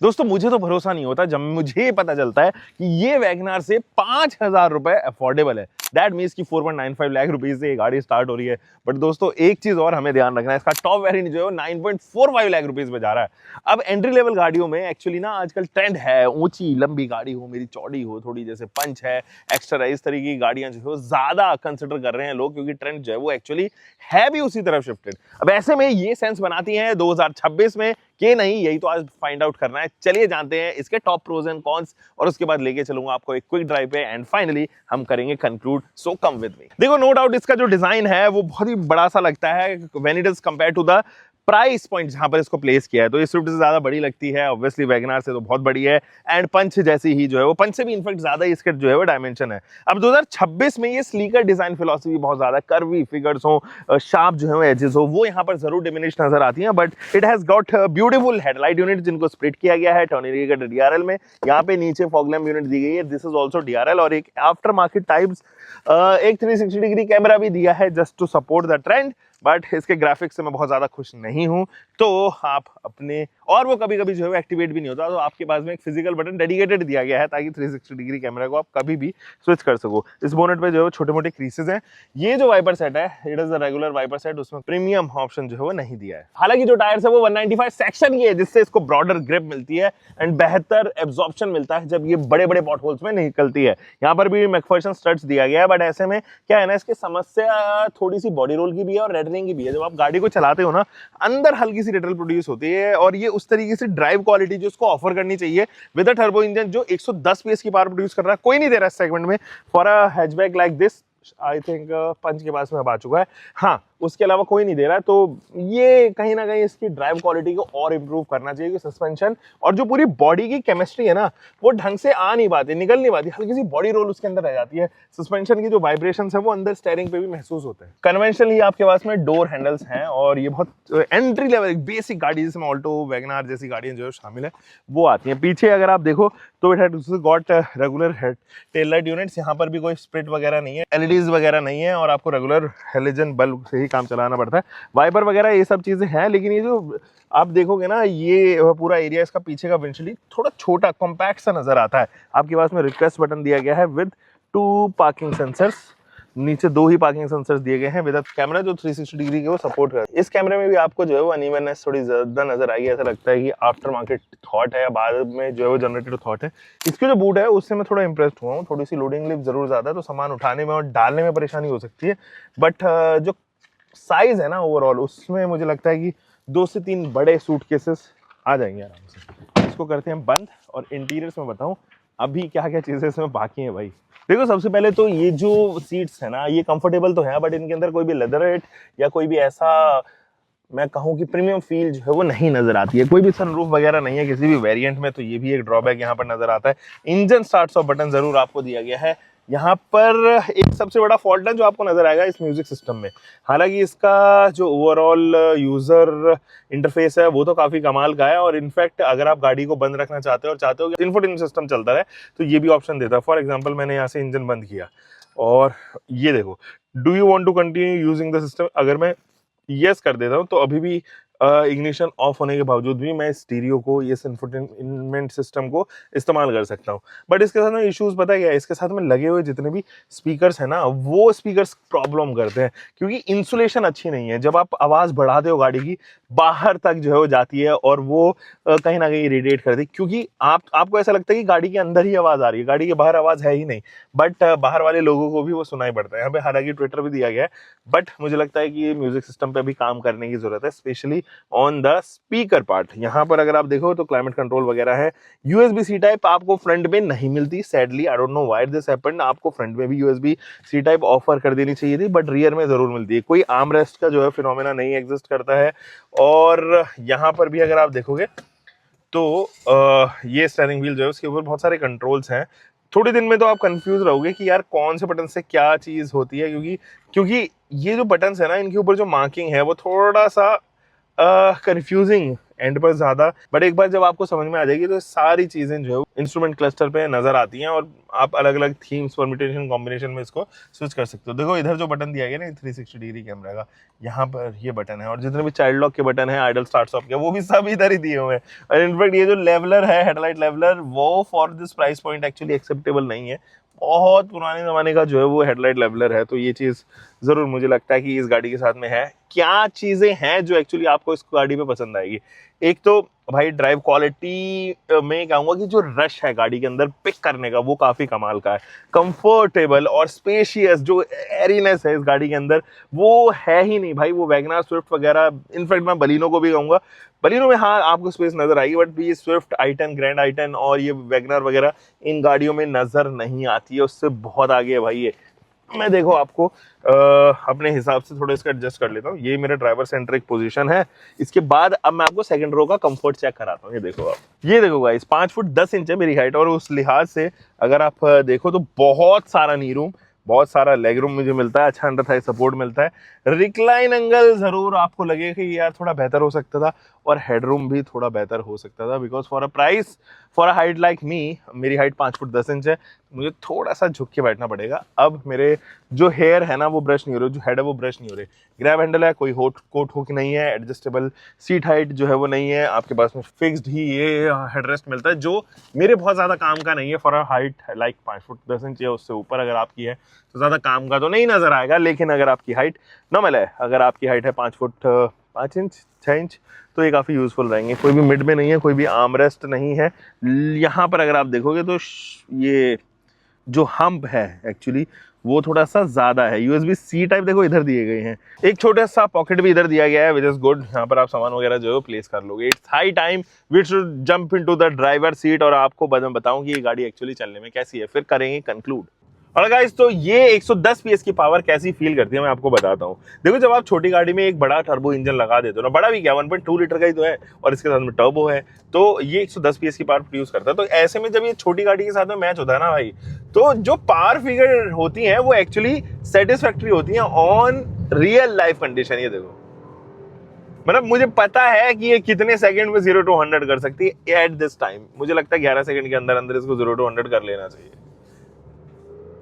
दोस्तों मुझे तो भरोसा नहीं होता जब मुझे पता चलता है कि ये वैगनार से 5,000 रुपए अफोर्डेबल है। दैट मीन्स कि 4.95 लाख रुपीज से ये गाड़ी स्टार्ट हो रही है। बट दोस्तों एक चीज और हमें ध्यान रखना है, इसका टॉप वेरिएंट जो है वो 9.45 लाख रुपीज में जा रहा है। अब एंट्री लेवल गाड़ियों में एक्चुअली ना आजकल ट्रेंड है ऊंची लंबी गाड़ी हो, मेरी चौड़ी हो थोड़ी, जैसे पंच है, एक्स्ट्रा, इस तरीके की गाड़ियां जो है ज्यादा कंसिडर कर रहे हैं लोग, क्योंकि ट्रेंड जो है वो एक्चुअली है भी उसी तरफ शिफ्टेड। अब ऐसे में ये सेंस बनाती है 2026 में कि नहीं, यही तो आज फाइंड आउट करना है। चलिए जानते हैं इसके टॉप प्रोज एंड कॉन्स, और उसके बाद लेके चलूंगा आपको एक क्विक ड्राइव पे, एंड फाइनली हम करेंगे conclude. So come with me. देखो नो डाउट इसका जो डिजाइन है वो बहुत ही बड़ा सा लगता है when it is compare to the price point जहां पर इसको प्लेस किया है। तो ये स्विफ्ट से ज्यादा बड़ी लगती है, ऑब्वियसली वैगनार से तो बहुत बड़ी है, एंड पंच जैसी ही जो है वो, पंच से भी इनफैक्ट ज्यादा इसके जो है वो डायमेंशन है। अब 2026 में ये स्लीकर डिजाइन फिलॉसफी बहुत ज्यादा, कर्वी फिगर्स हो, शार्प जो है एजेस हो, वो यहाँ पर जरूर डिमिनिश नजर आती है। But it has got beautiful headlight unit जिनको स्प्लिट किया गया है टर्निंग डीआरएल में। यहाँ पे नीचे फॉग लैम्प यूनिट दी गई है, दिस इज ऑल्सो डीआरएल, और एक आफ्टर मार्केट टाइप्स एक 360 डिग्री कैमरा भी दिया है just to support the trend. But इसके ग्राफिक्स से मैं बहुत ज्यादा खुश नहीं हूं, तो आप अपने, और वो कभी कभी जो है एक्टिवेट भी नहीं होता, तो आपके पास में एक फिजिकल बटन डेडिकेटेड दिया गया है ताकि 360 डिग्री कैमरा को आप कभी भी स्विच कर सको। इस बोनेट पे जो है छोटे मोटे क्रीसेस हैं। ये जो वाइपर सेट है, it is a regular wiper set, उसमें प्रीमियम ऑप्शन जो है वो नहीं दिया है। हालांकि जो टायर्स है वो 195 सेक्शन की है, जिससे इसको ब्रॉडर ग्रिप मिलती है एंड बेहतर एब्जॉर्प्शन मिलता है जब ये बड़े बड़े पॉट होल्स में निकलती है। यहाँ पर भी मैकफर्सन स्टड्स दिया गया है, बट ऐसे में क्या है ना, इसकी समस्या थोड़ी सी बॉडी रोल की भी है और रेडरिंग की भी है। जब आप गाड़ी को चलाते हो ना, अंदर हल्की सी रेडल प्रोड्यूस होती है, और ये उस तरीके से ड्राइव क्वालिटी जो उसको ऑफर करनी चाहिए विद अ टर्बो इंजन जो 110 पीएस की पावर प्रोड्यूस कर रहा है, कोई नहीं दे रहा है इस सेगमेंट में for a hatchback like this. I think Punch के पास में अब आ चुका है, हाँ, उसके अलावा कोई नहीं दे रहा है। तो ये कहीं ना कहीं इसकी ड्राइव क्वालिटी को और इंप्रूव करना चाहिए। सस्पेंशन और जो पूरी बॉडी की केमिस्ट्री है ना, वो ढंग से आ नहीं पाती, निकल नहीं पाती, हल्की सी बॉडी रोल उसके अंदर रह जाती है। सस्पेंशन की जो वाइब्रेशन है वो अंदर स्टीयरिंग पे भी महसूस होते हैं। कन्वेंशनली आपके पास में डोर हैंडल्स हैं, और ये बहुत एंट्री लेवल बेसिक गाड़ी जिसमें ऑल्टो वैगनार जैसी गाड़ियां जो शामिल है वो आती हैं। पीछे अगर आप देखो तो it has got regular head tail light units, यहाँ पर भी कोई स्प्लिट वगैरह नहीं है, एलईडीज वगैरह नहीं है, और आपको रेगुलर हेलोजन बल्ब से ही काम चलाना पड़ता है। वाइपर वगैरह ये सब चीजें हैं, लेकिन ये जो आप देखोगे ना, ये पूरा एरिया इसका पीछे का विंडशील्ड थोड़ा छोटा कॉम्पैक्ट सा नजर आता है। आपके पास में रिक्वेस्ट बटन दिया गया है विद 2 पार्किंग सेंसर्स, नीचे 2 ही पार्किंग सेंसर्स दिए गए हैं विद कैमरा जो 360 डिग्री के वो सपोर्ट करता है। इस कैमरे में भी आपको जो है वो अनइवननेस थोड़ी ज्यादा नजर आएगी, ऐसा लगता है कि आफ्टर मार्केट थॉट है या बाद में जो है वो जनरेटेड थॉट है। इसकी जो बूट है उससे मैं थोड़ा इंप्रेस्ड हुआ हूँ, थोड़ी सी लोडिंग लिफ्ट जरूर ज्यादा है, तो सामान उठाने में और डालने में परेशानी हो सकती है। बट जो साइज है ना ओवरऑल, उसमें मुझे लगता है कि 2 से 3 बड़े सूटकेसेस आ जाएंगे आराम से। इसको करते हैं बंद, और इंटीरियर्स में बताऊं अभी क्या क्या चीजें इसमें बाकी हैं भाई। देखो सबसे पहले तो ये जो सीट्स है ना, ये कंफर्टेबल तो है, बट इनके अंदर कोई भी लेदरेट या कोई भी ऐसा मैं कहूँ कि प्रीमियम फील जो है वो नहीं नजर आती है। कोई भी सनरूफ वगैरह नहीं है किसी भी वेरिएंट में, तो ये भी एक ड्रॉबैक यहाँ पर नजर आता है। इंजन स्टार्ट ऑफ बटन जरूर आपको दिया गया है। यहाँ पर एक सबसे बड़ा फॉल्ट है जो आपको नजर आएगा इस म्यूजिक सिस्टम में। हालांकि इसका जो ओवरऑल यूजर इंटरफेस है वो तो काफी कमाल का है, और इनफैक्ट अगर आप गाड़ी को बंद रखना चाहते हो और चाहते हो कि इन्फोटेनमेंट सिस्टम चलता रहे, तो ये भी ऑप्शन देता है। फॉर एग्जांपल मैंने यहाँ से इंजन बंद किया, और ये देखो, do you want to continue using the system, अगर मैं यस कर देता हूँ तो अभी भी इग्निशन ऑफ होने के बावजूद भी मैं स्टीरियो को, ये इंफोटेनमेंट सिस्टम को इस्तेमाल कर सकता हूँ। बट इसके साथ में इश्यूज पता है क्या है, इसके साथ में लगे हुए जितने भी स्पीकर्स हैं ना, वो स्पीकर्स प्रॉब्लम करते हैं, क्योंकि इंसुलेशन अच्छी नहीं है। जब आप आवाज बढ़ाते हो गाड़ी की, बाहर तक जो है वो जाती है, और वो कहीं ना कहीं इरिटेट करती है, क्योंकि आपको ऐसा लगता है कि गाड़ी के अंदर ही आवाज आ रही है, गाड़ी के बाहर आवाज है ही नहीं, बट बाहर वाले लोगों को भी वो सुनाई पड़ता है। यहाँ पे हालांकि ट्विटर भी दिया गया है, बट मुझे लगता है कि ये म्यूजिक सिस्टम पे भी काम करने की जरूरत है, specially on the speaker part. यहाँ पर अगर आप देखो तो क्लाइमेट कंट्रोल वगैरह है। यूएसबी सी टाइप आपको फ्रंट में नहीं मिलती, sadly, I don't know why this happened. आपको फ्रंट में भी यूएसबी सी टाइप ऑफर कर देनी चाहिए थी, बट रियर में जरूर मिलती है। कोई आर्म रेस्ट का जो है फिनोमेना नहीं एग्जिस्ट करता है। और यहाँ पर भी अगर आप देखोगे तो ये स्टीयरिंग व्हील जो है उसके ऊपर बहुत सारे कंट्रोल्स हैं। थोड़े दिन में तो आप कंफ्यूज रहोगे कि यार कौन से बटन से क्या चीज होती है, क्योंकि ये जो बटन्स है ना, इनके ऊपर जो मार्किंग है वो थोड़ा सा कंफ्यूजिंग एंड पर ज्यादा, बट एक बार जब आपको समझ में आ जाएगी तो सारी चीजें जो है इंस्ट्रूमेंट क्लस्टर पे नजर आती हैं और आप अलग अलग थीम्स परम्यूटेशन कॉम्बिनेशन में इसको स्विच कर सकते हो। देखो इधर जो बटन दिया गया ना 360 डिग्री कैमरा का, यहाँ पर ये बटन है और जितने भी चाइल्ड लॉक के बटन है, आइडल स्टार्ट स्टॉप के, वो भी सब इधर ही दिए हुए हैं। और इनफैक्ट ये जो लेवलर है, हेडलाइट लेवलर, वो for this price point actually acceptable नहीं है। बहुत पुराने जमाने का जो है वो हेडलाइट लेवलर है, तो ये चीज जरूर मुझे लगता है कि इस गाड़ी के साथ में है। क्या चीजें हैं जो एक्चुअली आपको इस गाड़ी पे पसंद आएगी? एक तो भाई ड्राइव क्वालिटी में कहूंगा कि जो रश है गाड़ी के अंदर पिक करने का, वो काफी कमाल का है। कंफर्टेबल और स्पेशियस जो एरीनेस है इस गाड़ी के अंदर, वो है ही नहीं भाई। वो वैगनआर, स्विफ्ट वगैरह, इनफैक्ट मैं बलिनो को भी कहूंगा, बलिनो में हाँ आपको स्पेस नजर आएगी, बट भी स्विफ्ट, i10, ग्रैंड i10 और ये वैगनआर वगैरह इन गाड़ियों में नजर नहीं आती है, उससे बहुत आगे है भाई ये। मैं देखो आपको अपने हिसाब से थोड़ा इसका एडजस्ट कर लेता हूँ। ये मेरा ड्राइवर सेंट्रिक पोजीशन है। इसके बाद अब मैं आपको सेकंड रो का कंफर्ट चेक कराता हूँ। ये देखो आप, ये देखो गाइस, 5 फुट 10 इंच है मेरी हाइट, और उस लिहाज से अगर आप देखो तो बहुत सारा नी रूम, बहुत सारा लेग रूम मुझे मिलता है, अच्छा अंडर थाई सपोर्ट मिलता है। रिक्लाइन एंगल जरूर आपको लगेगा कि यार थोड़ा बेहतर हो सकता था, और हेडरूम भी थोड़ा बेहतर हो सकता था, because for a price, for a height like me, मेरी हाइट 5 फुट 10 इंच है, मुझे थोड़ा सा झुक के बैठना पड़ेगा। अब मेरे जो हेयर है ना वो ब्रश नहीं हो रहे, जो हेड है वो ब्रश नहीं हो रहे। ग्रैब हैंडल है, कोई होट कोट हुक नहीं है, एडजस्टेबल सीट हाइट जो है वो नहीं है आपके पास में, फिक्स्ड ही ये हेडरेस्ट मिलता है, जो मेरे बहुत ज़्यादा काम का नहीं है। For a height like 5 foot 10 inch या उससे ऊपर अगर आपकी है तो ज़्यादा काम का तो नहीं नज़र आएगा। लेकिन अगर आपकी हाइट नॉर्मल है, अगर आपकी हाइट है 5 फुट 5 इंच 6 इंच, तो ये काफ़ी यूज़फुल रहेंगे। कोई भी मिड में नहीं है, कोई भी आर्मरेस्ट नहीं है। यहाँ पर अगर आप देखोगे तो ये जो हम्प है एक्चुअली वो थोड़ा सा ज़्यादा है। USB C टाइप देखो इधर दिए गए हैं, एक छोटा सा पॉकेट भी इधर दिया गया है, विच इज गुड। यहाँ पर आप सामान वगैरह जो है प्लेस कर लोगे। It's high time we should jump into the driver seat, और आपको बताऊं कि ये गाड़ी एक्चुअली चलने में कैसी है, फिर करेंगे कंक्लूड। और गाइस तो ये 110 PS की पावर कैसी फील करती है मैं आपको बताता हूँ। देखो जब आप छोटी गाड़ी में एक बड़ा टर्बो इंजन लगा देते हो ना, बड़ा भी क्या 1.2 लीटर का ही तो है, और इसके साथ में टर्बो है, तो ये 110 PS की पावर प्रोड्यूस करता है। तो ऐसे में जब ये छोटी गाड़ी के साथ में मैच होता है ना भाई, तो जो पावर फिगर होती है वो एक्चुअली सेटिस्फैक्टरी होती है ऑन रियल लाइफ कंडीशन। ये देखो, मतलब मुझे पता है कि ये कितने सेकंड में 0 to 100 कर सकती है एट दिस टाइम। मुझे लगता है 11 सेकंड के अंदर अंदर इसको 0 to 100 कर लेना चाहिए।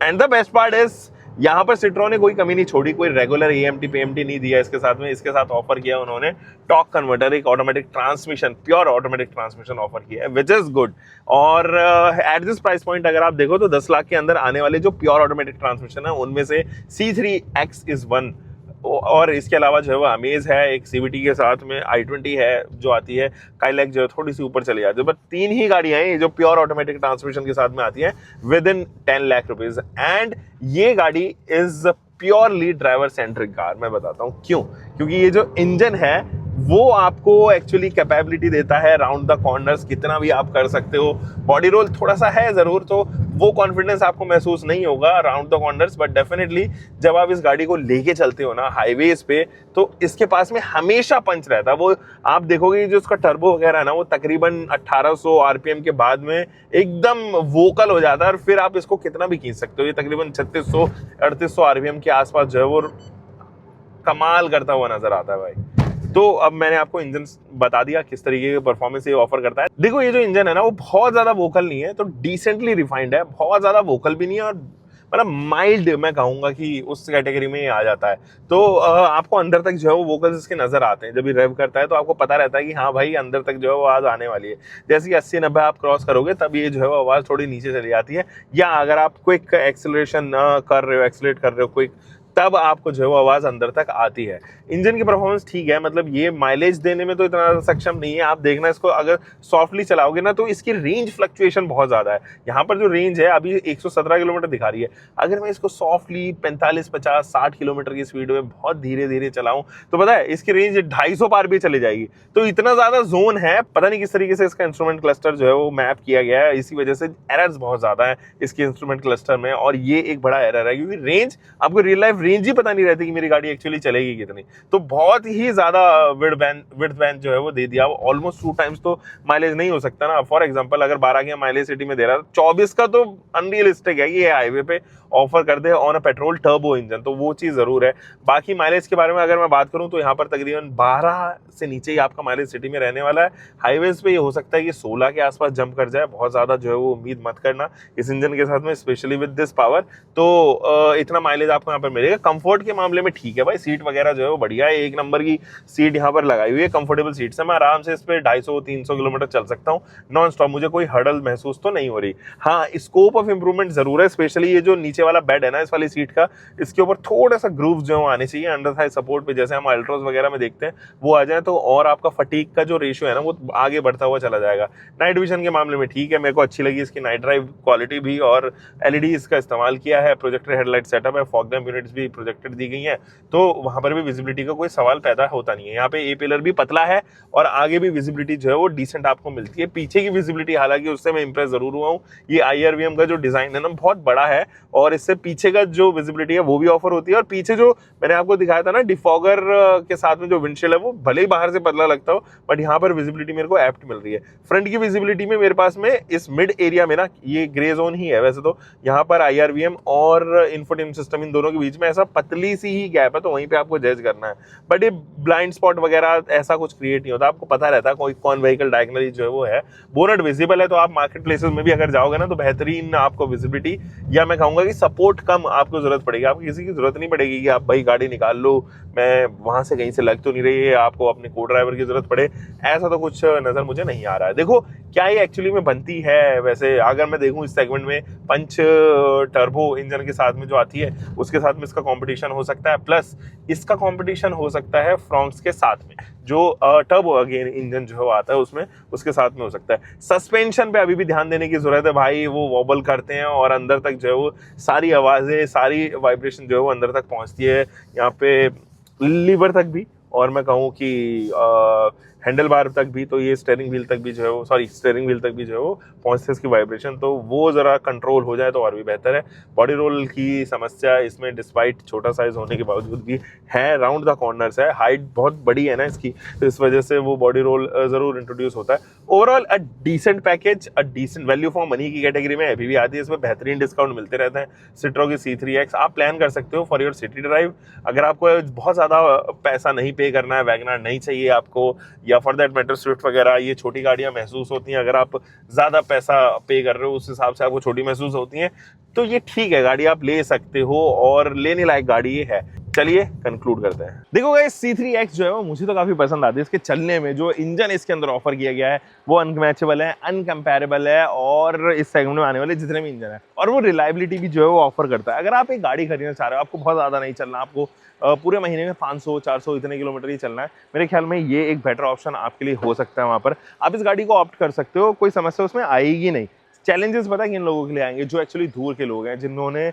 And the best part is, यहाँ पर सिट्रोन ने कोई कमी नहीं छोड़ी, कोई रेगुलर AMT PMT नहीं दिया इसके साथ में। इसके साथ ऑफर किया उन्होंने टॉर्क कन्वर्टर, एक automatic transmission, pure automatic transmission offer किया है, विच इज गुड। और एट दिस प्राइस पॉइंट अगर आप देखो तो 10 लाख के अंदर आने वाले जो प्योर ऑटोमेटिक ट्रांसमिशन है उनमें से C3X इज वन। और इसके अलावा जो है वो अमेज है, एक CVT के साथ में i20 है जो आती है, काइलैक जो है थोड़ी सी ऊपर चली जाती है। बट 3 ही गाड़ियां हैं जो प्योर ऑटोमेटिक ट्रांसमिशन के साथ में आती हैं with in 10 lakh rupees. And ये गाड़ी is purely driver centric car. मैं बताता हूँ क्यों, क्योंकि ये जो इंजन है वो आपको एक्चुअली कैपेबिलिटी देता है राउंड द कॉर्नर्स, कितना भी आप कर सकते हो। बॉडी रोल थोड़ा सा है जरूर, तो वो कॉन्फिडेंस आपको महसूस नहीं होगा round the corners, but definitely जब आप इस गाड़ी को लेके चलते हो ना हाईवेज पे, तो इसके पास में हमेशा पंच रहता है। वो आप देखोगे जो उसका टर्बो वगैरह है ना, वो तकरीबन 1800 RPM के बाद में एकदम वोकल हो जाता है, और फिर आप इसको कितना भी खींच सकते हो। ये तकरीबन 3600-3800 RPM के आसपास जो है वो कमाल करता हुआ नजर आता है भाई। तो अब मैंने आपको इंजन बता दिया किस तरीके के परफॉर्मेंस ये ऑफर करता है। देखो ये जो इंजन है ना वो बहुत ज्यादा वोकल नहीं है, तो डिसेंटली रिफाइंड है, बहुत ज्यादा वोकल भी नहीं है, और मतलब माइल्ड मैं कहूंगा कि उस कैटेगरी में ये आ जाता है। तो आपको अंदर तक जो है वो वोकल्स इसके नजर आते हैं। जब ये रेव करता है तो आपको पता रहता है कि हाँ भाई अंदर तक जो है वो आवाज आने वाली है। जैसे कि 80-90 आप क्रॉस करोगे तब ये जो है वो आवाज थोड़ी नीचे चली जाती है, या अगर आप क्विक एक्सेलरेशन कर रहे हो, एक्सेलरेट कर रहे हो क्विक, तब आपको जो है वो आवाज अंदर तक आती है। इंजन की परफॉर्मेंस ठीक है, मतलब ये माइलेज देने में तो इतना सक्षम नहीं है। आप देखना इसको अगर सॉफ्टली चलाओगे ना तो इसकी रेंज फ्लक्चुएशन बहुत ज्यादा है। यहाँ पर जो रेंज है अभी 117 किलोमीटर दिखा रही है, अगर मैं इसको सॉफ्टली 45, 50, 60 किलोमीटर की स्पीड में बहुत धीरे धीरे चलाऊं तो पता है इसकी रेंज 250 पार भी चली जाएगी। तो इतना ज्यादा जोन है, पता नहीं किस तरीके से इसका इंस्ट्रूमेंट क्लस्टर जो है वो मैप किया गया है। इसी वजह से एरर्स बहुत ज्यादा है इसके इंस्ट्रूमेंट क्लस्टर में, और ये एक बड़ा एरर है, क्योंकि रेंज आपको रियल लाइफ रेंज ही पता नहीं रहती कि मेरी गाड़ी एक्चुअली चलेगी कितनी। तो बहुत ही ज्यादा विड्थ बैंड जो है वो दे दिया, ऑलमोस्ट 2 टाइम्स तो माइलेज नहीं हो सकता ना। फॉर एग्जांपल अगर 12 की माइलेज सिटी में दे रहा है, 24 का तो अनरियलिस्टिक है कि ये हाईवे पे ऑफर कर दे on a petrol turbo engine, तो वो चीज जरूर है। बाकी माइलेज के बारे में अगर मैं बात करूं तो यहाँ पर तकरीबन 12 से नीचे ही आपका माइलेज सिटी में रहने वाला है। हाईवेज पे ये हो सकता है कि 16 के आसपास जंप कर जाए, बहुत ज्यादा जो है वो उम्मीद मत करना इस इंजन के साथ में, स्पेशली विद दिस पावर। तो इतना माइलेज आपको यहाँ पर मिलेगा। कंफर्ट के मामले में ठीक है भाई, सीट वगैरह जो है वो बढ़िया है, एक नंबर की सीट यहाँ पर लगाई हुई है, कंफर्टेबल सीट से मैं आराम से इस पर 250-300 किलोमीटर चल सकता हूँ नॉन स्टॉप, मुझे कोई हर्डल महसूस तो नहीं हो रही। हाँ, स्कोप ऑफ इंप्रूवमेंट जरूर है, स्पेशली ये जो नीचे वाला बेड है ना इस वाली सीट का, इसके ऊपर थोड़ा सा ग्रूव जो आने चाहिए अंडर थाई सपोर्ट पे, जैसे हम अल्ट्रोज वगैरह में देखते हैं वो आ जाए तो और आपका फटीक का जो रेशियो है ना वो आगे बढ़ता हुआ चला जाएगा। नाइट विजन के मामले में ठीक है, मेरे को अच्छी लगी इसकी नाइट ड्राइव क्वालिटी भी, और एलईडी इसका इस्तेमाल किया है, प्रोजेक्टर हेडलाइट सेटअप है, फॉग लैंप यूनिट्स भी प्रोजेक्टेड दी गई हैं, तो वहां पर भी विजिबिलिटी का कोई सवाल पैदा होता नहीं है। यहाँ पे ए पिलर भी पतला है और आगे भी विजिबिलिटी जो है वो डिसेंट आपको मिलती है। पीछे की विजिबिलिटी हालांकि उससे मैं इंप्रेस जरूर हुआ हूँ, ये IRVM का जो डिजाइन है ना बहुत बड़ा है और इससे पीछे का जो विजिबिलिटी है वो भी ऑफर होती है। और पीछे जो मैंने आपको दिखाया था ना डिफॉगर के साथ में जो विंडशील्ड है वो भले ही बाहर से पतला लगता हो बट यहाँ पर विजिबिलिटी मेरे को एप्ट मिल रही है। फ्रंट की विजिबिलिटी में मेरे पास में इस मिड एरिया में ना, ये ग्रे जोन ही है वैसे तो, यहाँ पर IRVM और इंफोटेनमेंट सिस्टम इन दोनों के बीच में ऐसा पतली सी ही गैप है, तो वहीं पे आपको जज करना है। बट ये ब्लाइंड स्पॉट वगैरह ऐसा कुछ क्रिएट नहीं होता, आपको पता रहता है कोई कौन व्हीकल डायगनली जो है वो है। बोनट विजिबल है, तो आप मार्केट प्लेसेस में भी अगर जाओगे ना तो बेहतरीन आपको विजिबिलिटी, या मैं कहूंगा कि सपोर्ट कम आपको जरूरत पड़ेगी। आपको किसी की जरूरत नहीं पड़ेगी कि आप भाई गाड़ी निकाल लो, मैं वहां से कहीं से लग तो नहीं रही है, आपको अपने को ड्राइवर की जरूरत पड़े, ऐसा तो कुछ नजर मुझे नहीं आ रहा है। देखो क्या ये एक्चुअली में बनती है, वैसे अगर मैं देखूं इस सेगमेंट में पंच टर्बो इंजन के साथ में जो आती है उसके साथ में इसका कंपटीशन हो सकता है, प्लस इसका कंपटीशन हो सकता है फ्रॉन्क्स के साथ में जो टर्बो अगेन इंजन जो आता है उसमें, उसके साथ में हो सकता है। सस्पेंशन पे अभी भी ध्यान देने की जरूरत है भाई, वो वॉबल करते हैं और अंदर तक जो है वो सारी आवाजें, सारी वाइब्रेशन जो है वो अंदर तक पहुंचती है, यहाँ पे लीवर तक भी, और मैं कहूँ कि हैंडल बार तक भी, तो ये स्टीयरिंग व्हील तक भी जो है वो, स्टीयरिंग व्हील तक भी जो है वो पहुंचते है इसकी वाइब्रेशन, तो वो जरा कंट्रोल हो जाए तो और भी बेहतर है। बॉडी रोल की समस्या इसमें डिस्पाइट छोटा साइज होने के बावजूद भी है, राउंड द कॉर्नर्स है, हाइट बहुत बड़ी है ना इसकी, तो इस वजह से वो बॉडी रोल जरूर इंट्रोड्यूस होता है। Overall a decent package, a decent value for money की कैटेगरी में अभी भी आती है, इसमें बेहतरीन डिस्काउंट मिलते रहते हैं। सिट्रो की C3X आप प्लान कर सकते हो फॉर योर सिटी ड्राइव। अगर आपको बहुत ज्यादा पैसा नहीं पे करना है, वैगनआर नहीं चाहिए आपको, या फॉर दैट मैटर स्विफ्ट वगैरह, ये छोटी गाड़ियां महसूस होती हैं, अगर आप ज्यादा पैसा पे कर रहे हो उस हिसाब से आपको छोटी महसूस होती हैं, तो ये ठीक है, गाड़ी आप ले सकते हो और लेने लायक गाड़ी ये है। चलिए कंक्लूड करते हैं। देखो गाइस, C3X जो है वो मुझे तो काफी पसंद आती है। इसके चलने में जो इंजन इसके अंदर ऑफर किया गया है वो अनमैचेबल है, अनकंपेरेबल है, और इस सेगमेंट में आने वाले जितने भी इंजन है, और वो रिलायबिलिटी भी जो है वो ऑफर करता है। अगर आप एक गाड़ी खरीदना चाह रहे हो, आपको बहुत ज्यादा नहीं चलना, आपको पूरे महीने में 500-400 इतने किलोमीटर ही चलना है, मेरे ख्याल में ये एक बेटर ऑप्शन आपके लिए हो सकता है। वहां पर आप इस गाड़ी को ऑप्ट कर सकते हो, कोई समस्या उसमें आएगी नहीं। चैलेंजेस पता है किन लोगों के लिए आएंगे, जो एक्चुअली दूर के लोग हैं, जिन्होंने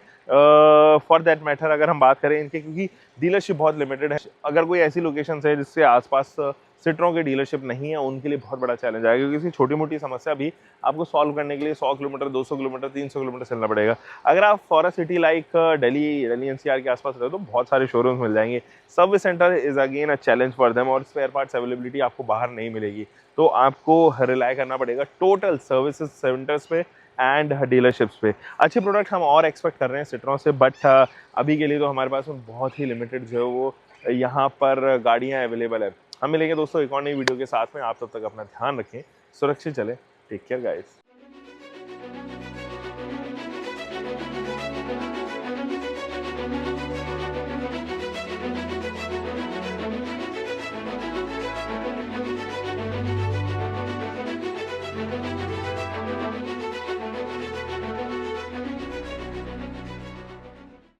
फॉर दैट मैटर अगर हम बात करें इनके, क्योंकि डीलरशिप बहुत लिमिटेड है, अगर कोई ऐसी लोकेशन है जिससे आसपास सिट्रों की डीलरशिप नहीं है, उनके लिए बहुत बड़ा चैलेंज आएगा, क्योंकि किसी छोटी मोटी समस्या भी आपको सॉल्व करने के लिए 100 किलोमीटर, 200 किलोमीटर, 300 किलोमीटर चलना पड़ेगा। अगर आप for a city like Delhi NCR के आसपास रहे तो बहुत सारे शोरूम्स मिल जाएंगे। Service centre is again a challenge for them, और स्पेयर पार्ट्स अवेलेबिलिटी आपको बाहर नहीं मिलेगी, तो आपको रिलाय करना पड़ेगा टोटल सर्विसेज सेंटर्स पे एंड डीलरशिप्स पे। अच्छे प्रोडक्ट हम और एक्सपेक्ट कर रहे हैं सिट्रों से, बट अभी के लिए तो हमारे पास में बहुत ही लिमिटेड जो है वो यहाँ पर गाड़ियाँ अवेलेबल है। हम मिलेंगे दोस्तों एक और नई वीडियो के साथ में, आप तब तक अपना ध्यान रखें, सुरक्षित चले, टेक केयर गाइस।